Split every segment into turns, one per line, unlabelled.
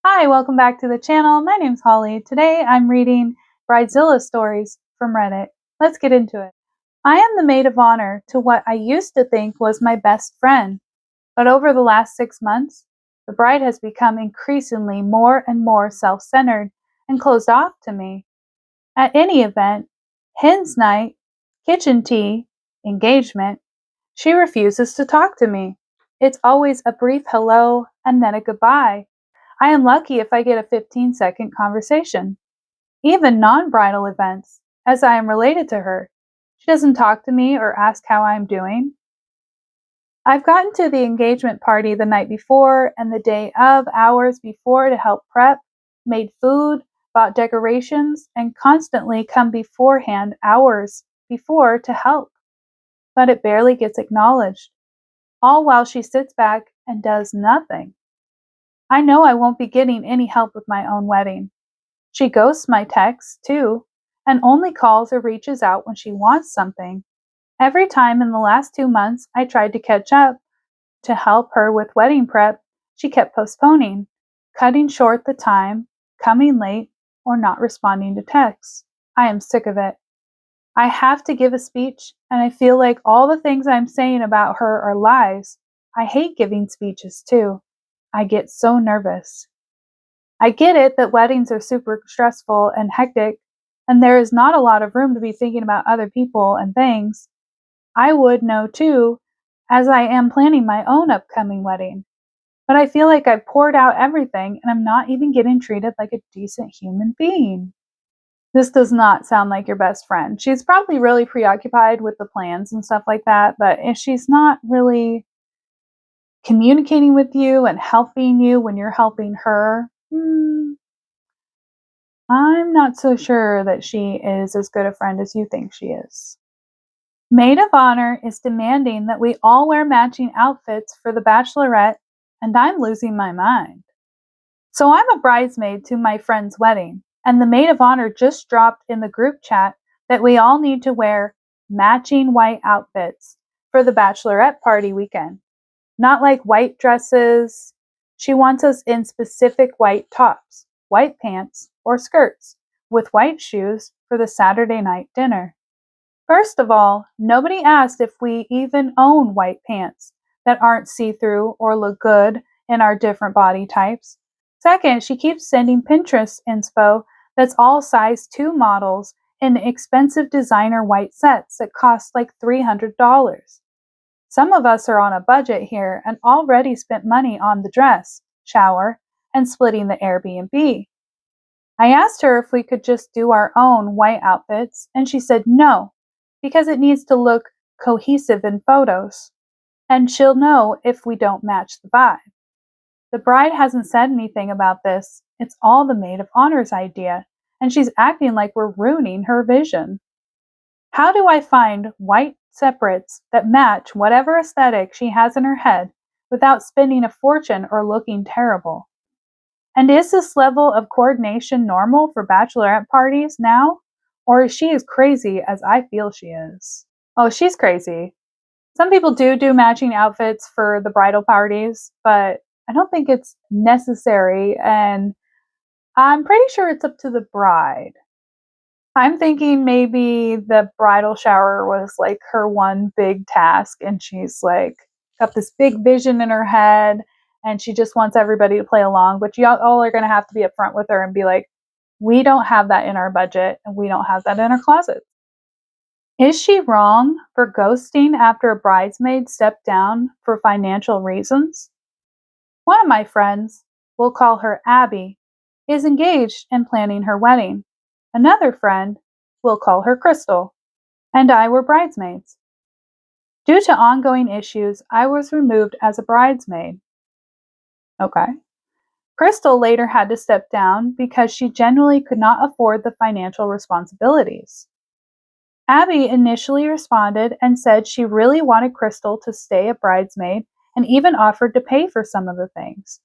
Hi, welcome back to the channel. My name's Holly. Today I'm reading Bridezilla stories from Reddit. Let's get into it. I am the maid of honor to what I used to think was my best friend, but over the last 6 months, the bride has become increasingly more and more self-centered and closed off to me. At any event, hen's night, kitchen tea, engagement, she refuses to talk to me. It's always a brief hello and then a goodbye. I am lucky if I get a 15-second conversation. Even non-bridal events, as I am related to her. She doesn't talk to me or ask how I am doing. I've gotten to the engagement party the night before and the day of, hours before to help prep, made food, bought decorations, and constantly come beforehand hours before to help. But it barely gets acknowledged, all while she sits back and does nothing. I know I won't be getting any help with my own wedding. She ghosts my texts, too, and only calls or reaches out when she wants something. Every time in the last 2 months I tried to catch up to help her with wedding prep, she kept postponing, cutting short the time, coming late, or not responding to texts. I am sick of it. I have to give a speech, and I feel like all the things I'm saying about her are lies. I hate giving speeches, too. I get so nervous. I get it that weddings are super stressful and hectic, and there is not a lot of room to be thinking about other people and things. I would know too, as I am planning my own upcoming wedding. But I feel like I've poured out everything and I'm not even getting treated like a decent human being. This does not sound like your best friend. She's probably really preoccupied with the plans and stuff like that, but if she's not really communicating with you and helping you when you're helping her, I'm not so sure that she is as good a friend as you think she is. Maid of honor is demanding that we all wear matching outfits for the bachelorette, and I'm losing my mind. So I'm a bridesmaid to my friend's wedding, and the maid of honor just dropped in the group chat that we all need to wear matching white outfits for the bachelorette party weekend. Not like white dresses. She wants us in specific white tops, white pants, or skirts, with white shoes for the Saturday night dinner. First of all, nobody asked if we even own white pants that aren't see-through or look good in our different body types. Second, she keeps sending Pinterest inspo that's all size 2 models in expensive designer white sets that cost like $300. Some of us are on a budget here and already spent money on the dress, shower, and splitting the Airbnb. I asked her if we could just do our own white outfits, and she said no, because it needs to look cohesive in photos, and she'll know if we don't match the vibe. The bride hasn't said anything about this. It's all the maid of honor's idea, and she's acting like we're ruining her vision. How do I find white separates that match whatever aesthetic she has in her head without spending a fortune or looking terrible? And is this level of coordination normal for bachelorette parties now? Or is she as crazy as I feel she is? Oh, she's crazy. Some people do matching outfits for the bridal parties, but I don't think it's necessary, and I'm pretty sure it's up to the bride. I'm thinking maybe the bridal shower was like her one big task, and she's like got this big vision in her head, and she just wants everybody to play along. But you all are going to have to be upfront with her and be like, we don't have that in our budget, and we don't have that in our closet. Is she wrong for ghosting after a bridesmaid stepped down for financial reasons? One of my friends, we'll call her Abby, is engaged and planning her wedding. Another friend, we'll call her Crystal, and I were bridesmaids. Due to ongoing issues, I was removed as a bridesmaid. Okay. Crystal later had to step down because she genuinely could not afford the financial responsibilities. Abby initially responded and said she really wanted Crystal to stay a bridesmaid and even offered to pay for some of the things.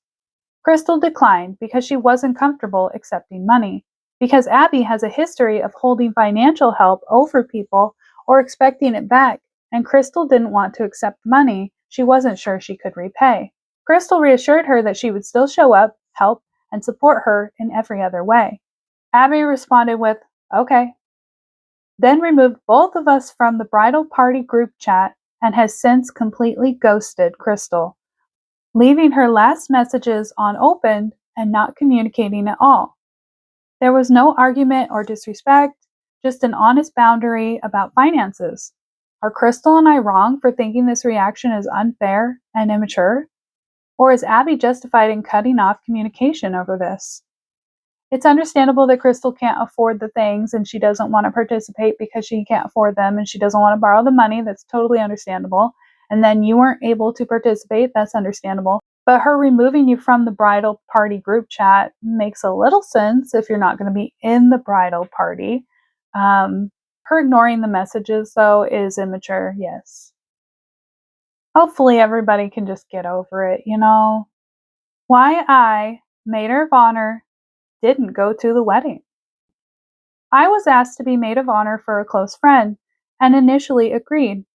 Crystal declined because she wasn't comfortable accepting money, because Abby has a history of holding financial help over people or expecting it back, and Crystal didn't want to accept money she wasn't sure she could repay. Crystal reassured her that she would still show up, help, and support her in every other way. Abby responded with, "Okay," then removed both of us from the bridal party group chat and has since completely ghosted Crystal, leaving her last messages unopened and not communicating at all. There was no argument or disrespect, just an honest boundary about finances. Are Crystal and I wrong for thinking this reaction is unfair and immature? Or is Abby justified in cutting off communication over this? It's understandable that Crystal can't afford the things and she doesn't want to participate because she can't afford them and she doesn't want to borrow the money. That's totally understandable. And then you weren't able to participate. That's understandable. But her removing you from the bridal party group chat makes a little sense if you're not going to be in the bridal party. Her ignoring the messages, though, is immature, yes. Hopefully everybody can just get over it, you know? Why I, maid of honor, didn't go to the wedding. I was asked to be maid of honor for a close friend and initially agreed.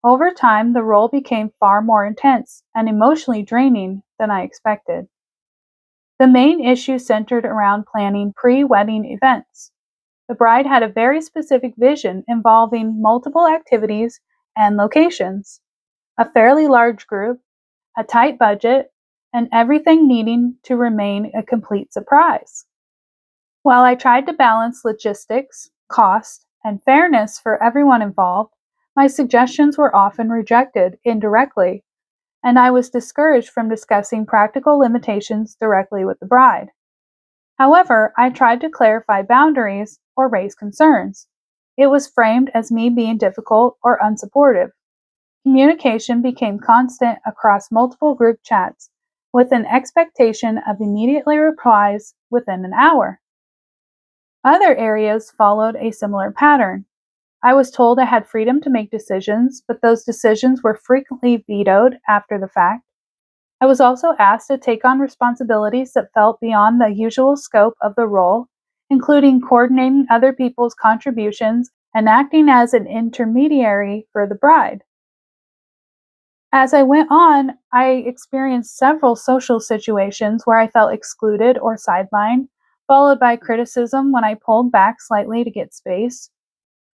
Over time, the role became far more intense and emotionally draining than I expected. The main issue centered around planning pre-wedding events. The bride had a very specific vision involving multiple activities and locations, a fairly large group, a tight budget, and everything needing to remain a complete surprise. While I tried to balance logistics, cost, and fairness for everyone involved, my suggestions were often rejected indirectly, and I was discouraged from discussing practical limitations directly with the bride. However, I tried to clarify boundaries or raise concerns. It was framed as me being difficult or unsupportive. Communication became constant across multiple group chats, with an expectation of immediately replies within an hour. Other areas followed a similar pattern. I was told I had freedom to make decisions, but those decisions were frequently vetoed after the fact. I was also asked to take on responsibilities that felt beyond the usual scope of the role, including coordinating other people's contributions and acting as an intermediary for the bride. As I went on, I experienced several social situations where I felt excluded or sidelined, followed by criticism when I pulled back slightly to get space.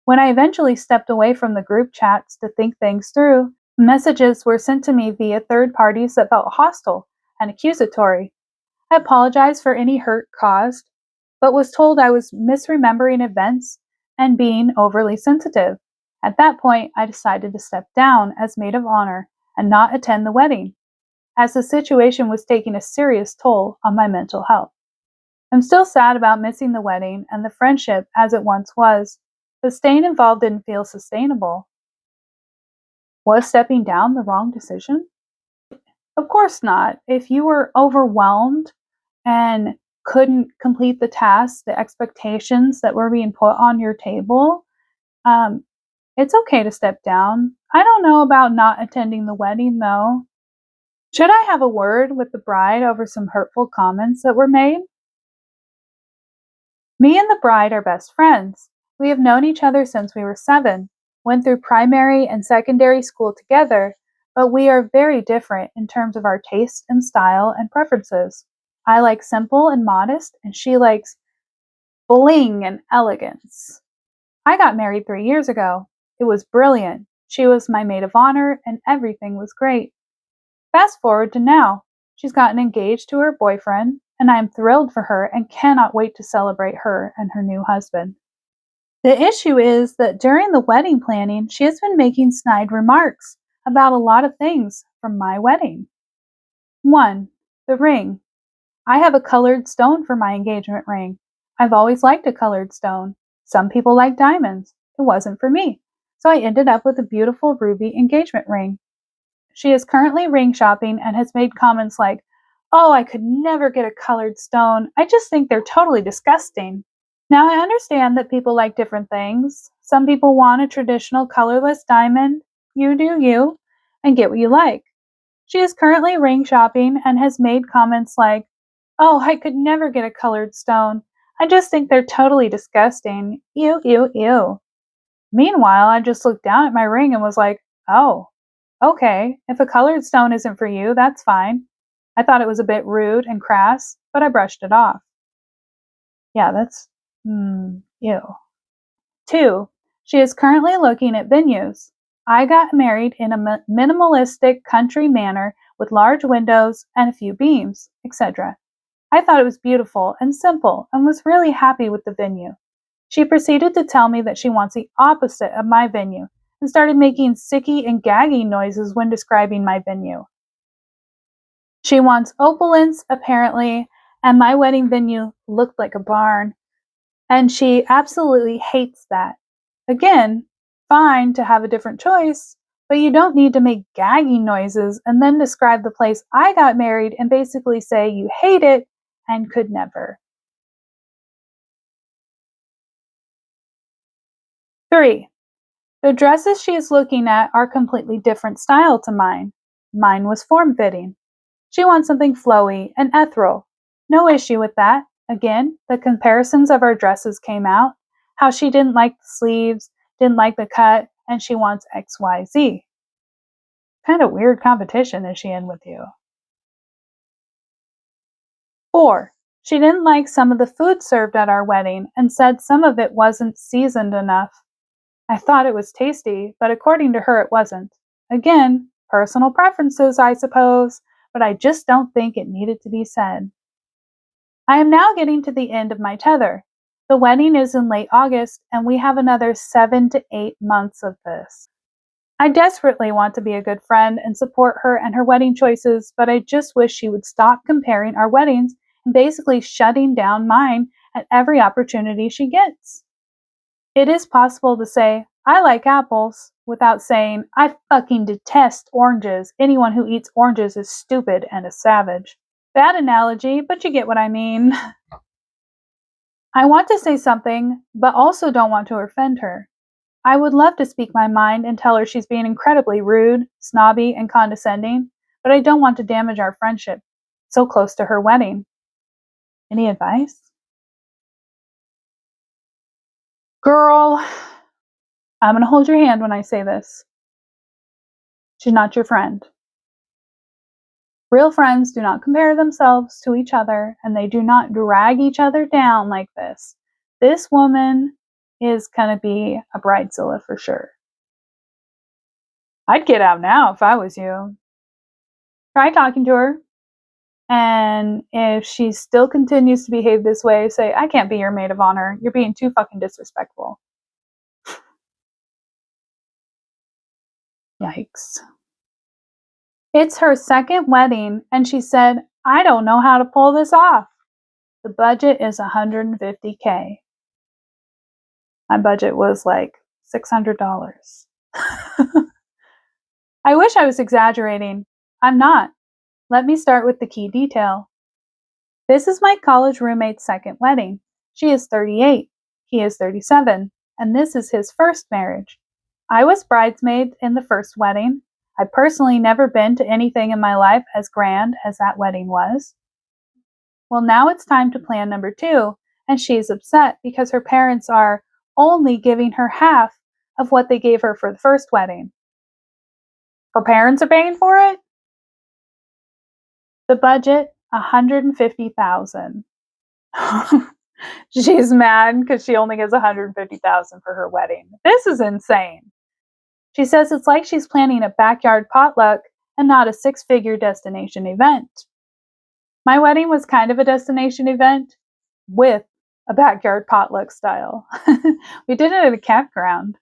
When I eventually stepped away from the group chats to think things through, messages were sent to me via third parties that felt hostile and accusatory. I apologized for any hurt caused, but was told I was misremembering events and being overly sensitive. At that point, I decided to step down as maid of honor and not attend the wedding, as the situation was taking a serious toll on my mental health. I'm still sad about missing the wedding and the friendship as it once was, but staying involved didn't feel sustainable. Was stepping down the wrong decision? Of course not. If you were overwhelmed and couldn't complete the tasks, the expectations that were being put on your table, um, it's okay to step down. I don't know about not attending the wedding though. Should I have a word with the bride over some hurtful comments that were made? Me and the bride are best friends. We have known each other since we were 7, went through primary and secondary school together, but we are very different in terms of our taste and style and preferences. I like simple and modest, and she likes bling and elegance. I got married 3 years ago. It was brilliant. She was my maid of honor, and everything was great. Fast forward to now. She's gotten engaged to her boyfriend, and I am thrilled for her and cannot wait to celebrate her and her new husband. The issue is that during the wedding planning, she has been making snide remarks about a lot of things from my wedding. 1. The ring. I have a colored stone for my engagement ring. I've always liked a colored stone. Some people like diamonds. It wasn't for me. So I ended up with a beautiful ruby engagement ring. She is currently ring shopping and has made comments like, "Oh, I could never get a colored stone. I just think they're totally disgusting." Now, I understand that people like different things. Some people want a traditional colorless diamond. You do you, and get what you like. She is currently ring shopping and has made comments like, "Oh, I could never get a colored stone. I just think they're totally disgusting. Ew, ew, ew." Meanwhile, I just looked down at my ring and was like, "Oh, okay, if a colored stone isn't for you, that's fine." I thought it was a bit rude and crass, but I brushed it off. Yeah, that's ew. 2. She is currently looking at venues. I got married in a minimalistic country manor with large windows and a few beams, etc. I thought it was beautiful and simple and was really happy with the venue. She proceeded to tell me that she wants the opposite of my venue and started making sicky and gaggy noises when describing my venue. She wants opulence, apparently, and my wedding venue looked like a barn, and she absolutely hates that. Again, fine to have a different choice, but you don't need to make gagging noises and then describe the place I got married and basically say you hate it and could never. 3. The dresses she is looking at are completely different style to mine. Mine was form-fitting. She wants something flowy and ethereal. No issue with that. Again, the comparisons of our dresses came out. How she didn't like the sleeves, didn't like the cut, and she wants XYZ. Kind of weird competition is she in with you? 4. She didn't like some of the food served at our wedding and said some of it wasn't seasoned enough. I thought it was tasty, but according to her it wasn't. Again, personal preferences, I suppose, but I just don't think it needed to be said. I am now getting to the end of my tether. The wedding is in late August, and we have another 7 to 8 months of this. I desperately want to be a good friend and support her and her wedding choices, but I just wish she would stop comparing our weddings and basically shutting down mine at every opportunity she gets. It is possible to say, I like apples, without saying, I fucking detest oranges. Anyone who eats oranges is stupid and a savage. Bad analogy, but you get what I mean. I want to say something, but also don't want to offend her. I would love to speak my mind and tell her she's being incredibly rude, snobby, and condescending, but I don't want to damage our friendship so close to her wedding. Any advice? Girl, I'm going to hold your hand when I say this. She's not your friend. Real friends do not compare themselves to each other, and they do not drag each other down like this. This woman is going to be a bridezilla for sure. I'd get out now if I was you. Try talking to her. And if she still continues to behave this way, say, I can't be your maid of honor. You're being too fucking disrespectful. Yikes. It's her second wedding, and she said, I don't know how to pull this off. The budget is $150K. My budget was like $600. I wish I was exaggerating. I'm not. Let me start with the key detail. This is my college roommate's second wedding. She is 38. He is 37. And this is his first marriage. I was bridesmaid in the first wedding. I've personally never been to anything in my life as grand as that wedding was. Well, now it's time to plan number 2, and she's upset because her parents are only giving her half of what they gave her for the first wedding. Her parents are paying for it? The budget, $150,000. She's mad because she only gets $150,000 for her wedding. This is insane. She says it's like she's planning a backyard potluck and not a 6-figure destination event. My wedding was kind of a destination event with a backyard potluck style. We did it at a campground.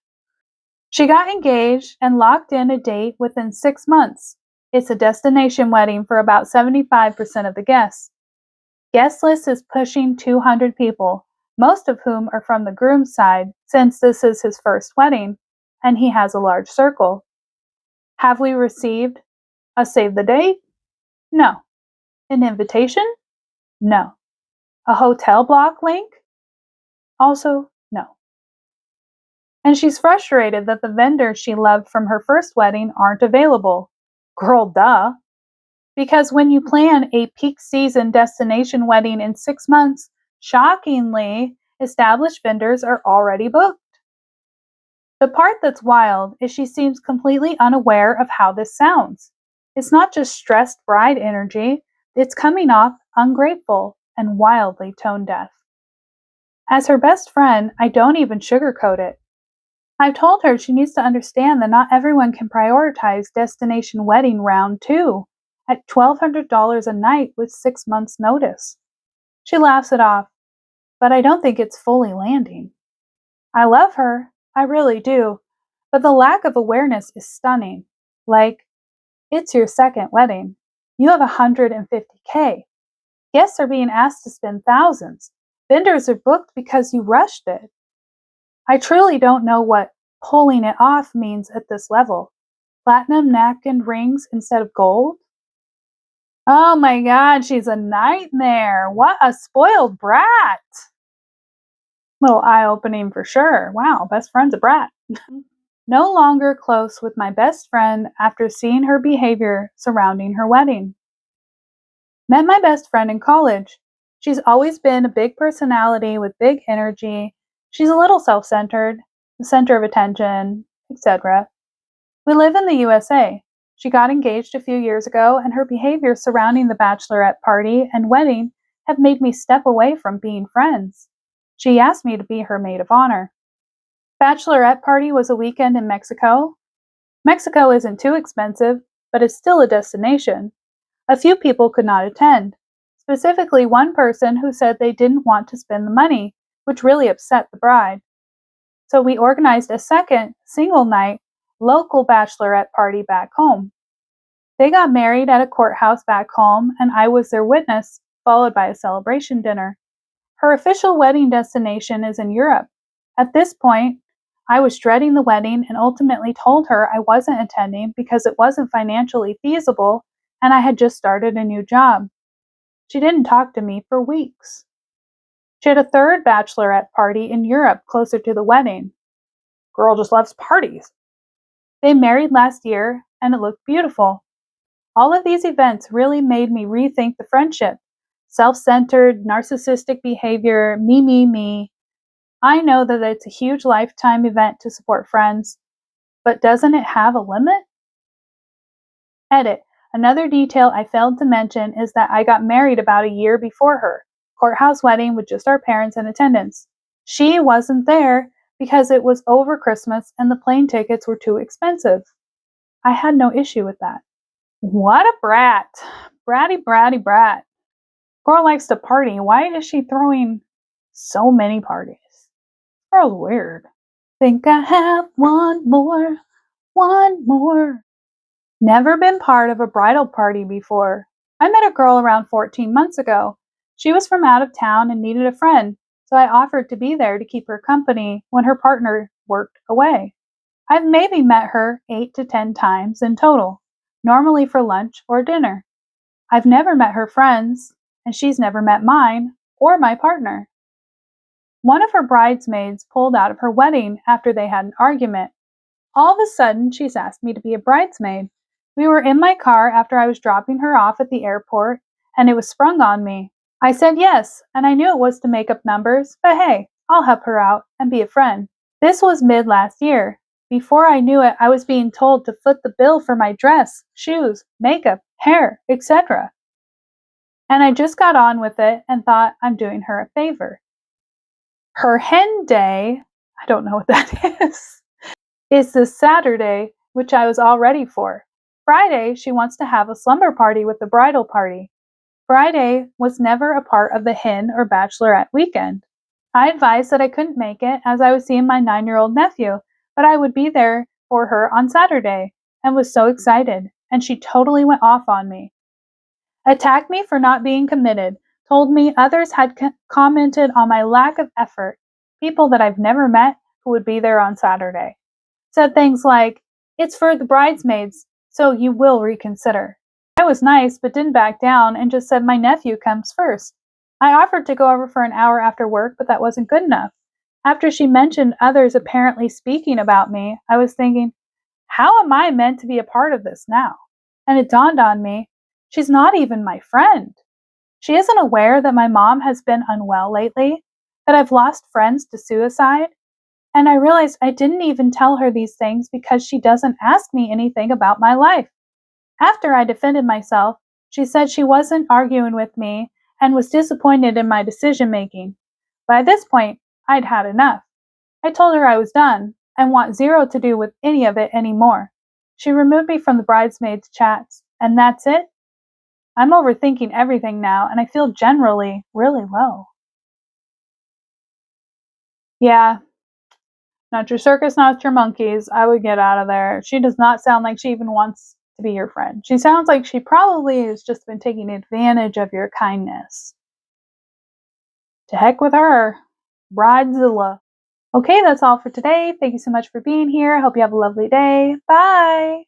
She got engaged and locked in a date within 6 months. It's a destination wedding for about 75% of the guests. Guest list is pushing 200 people, most of whom are from the groom's side, since this is his first wedding, and he has a large circle. Have we received a save the date? No. An invitation? No. A hotel block link? Also, no. And she's frustrated that the vendors she loved from her first wedding aren't available. Girl, duh. Because when you plan a peak season destination wedding in 6 months, shockingly, established vendors are already booked. The part that's wild is she seems completely unaware of how this sounds. It's not just stressed bride energy. It's coming off ungrateful and wildly tone deaf. As her best friend, I don't even sugarcoat it. I've told her she needs to understand that not everyone can prioritize destination wedding round 2 at $1,200 a night with 6 months' notice. She laughs it off, but I don't think it's fully landing. I love her, I really do, but the lack of awareness is stunning. Like, it's your second wedding. You have 150K. Guests are being asked to spend thousands. Vendors are booked because you rushed it. I truly don't know what pulling it off means at this level. Platinum napkin rings instead of gold? Oh my god, she's a nightmare. What a spoiled brat. Little eye opening for sure. Wow, best friend's a brat. No longer close with my best friend after seeing her behavior surrounding her wedding. Met my best friend in college. She's always been a big personality with big energy. She's a little self centered, the center of attention, etc. We live in the USA. She got engaged a few years ago, and her behavior surrounding the bachelorette party and wedding have made me step away from being friends. She asked me to be her maid of honor. Bachelorette party was a weekend in Mexico. Mexico isn't too expensive, but it's still a destination. A few people could not attend, specifically one person who said they didn't want to spend the money, which really upset the bride. So we organized a second, single night, local bachelorette party back home. They got married at a courthouse back home, and I was their witness, followed by a celebration dinner. Her official wedding destination is in Europe. At this point, I was dreading the wedding and ultimately told her I wasn't attending because it wasn't financially feasible and I had just started a new job. She didn't talk to me for weeks. She had a third bachelorette party in Europe closer to the wedding. Girl just loves parties. They married last year and it looked beautiful. All of these events really made me rethink the friendship. Self-centered, narcissistic behavior, me, me, me. I know that it's a huge lifetime event to support friends, but doesn't it have a limit? Edit. Another detail I failed to mention is that I got married about a year before her. Courthouse wedding with just our parents in attendance. She wasn't there because it was over Christmas and the plane tickets were too expensive. I had no issue with that. What a brat. Bratty, bratty, brat. Girl likes to party. Why is she throwing so many parties? Girl's weird. Think I have one more, one more. Never been part of a bridal party before. I met a girl around 14 months ago. She was from out of town and needed a friend, so I offered to be there to keep her company when her partner worked away. I've maybe met her 8 to 10 times in total, normally for lunch or dinner. I've never met her friends, and she's never met mine or my partner. One of her bridesmaids pulled out of her wedding after they had an argument. All of a sudden, she's asked me to be a bridesmaid. We were in my car after I was dropping her off at the airport, and it was sprung on me. I said yes, and I knew it was to make up numbers, but hey, I'll help her out and be a friend. This was mid last year. Before I knew it, I was being told to foot the bill for my dress, shoes, makeup, hair, etc. And I just got on with it and thought I'm doing her a favor. Her hen day, I don't know what that is this Saturday, which I was all ready for. Friday, she wants to have a slumber party with the bridal party. Friday was never a part of the hen or bachelorette weekend. I advised that I couldn't make it as I was seeing my 9-year-old nephew, but I would be there for her on Saturday, and was so excited, and she totally went off on me. Attacked me for not being committed, told me others had commented on my lack of effort, people that I've never met who would be there on Saturday. Said things like, "It's for the bridesmaids, so you will reconsider." I was nice, but didn't back down and just said my nephew comes first. I offered to go over for an hour after work, but that wasn't good enough. After she mentioned others apparently speaking about me, I was thinking, how am I meant to be a part of this now? And it dawned on me, she's not even my friend. She isn't aware that my mom has been unwell lately, that I've lost friends to suicide, and I realized I didn't even tell her these things because she doesn't ask me anything about my life. After I defended myself, She said she wasn't arguing with me and was disappointed in my decision making. By this point, I'd had enough. I told her I was done and want zero to do with any of it anymore. She removed me from the bridesmaids' chats, and that's it. I'm overthinking everything now, and I feel generally really low. Yeah, not your circus, not your monkeys. I would get out of there. She does not sound like she even wants to be your friend. She sounds like she probably has just been taking advantage of your kindness. To heck with her. Bridezilla. Okay, that's all for today. Thank you so much for being here. I hope you have a lovely day. Bye.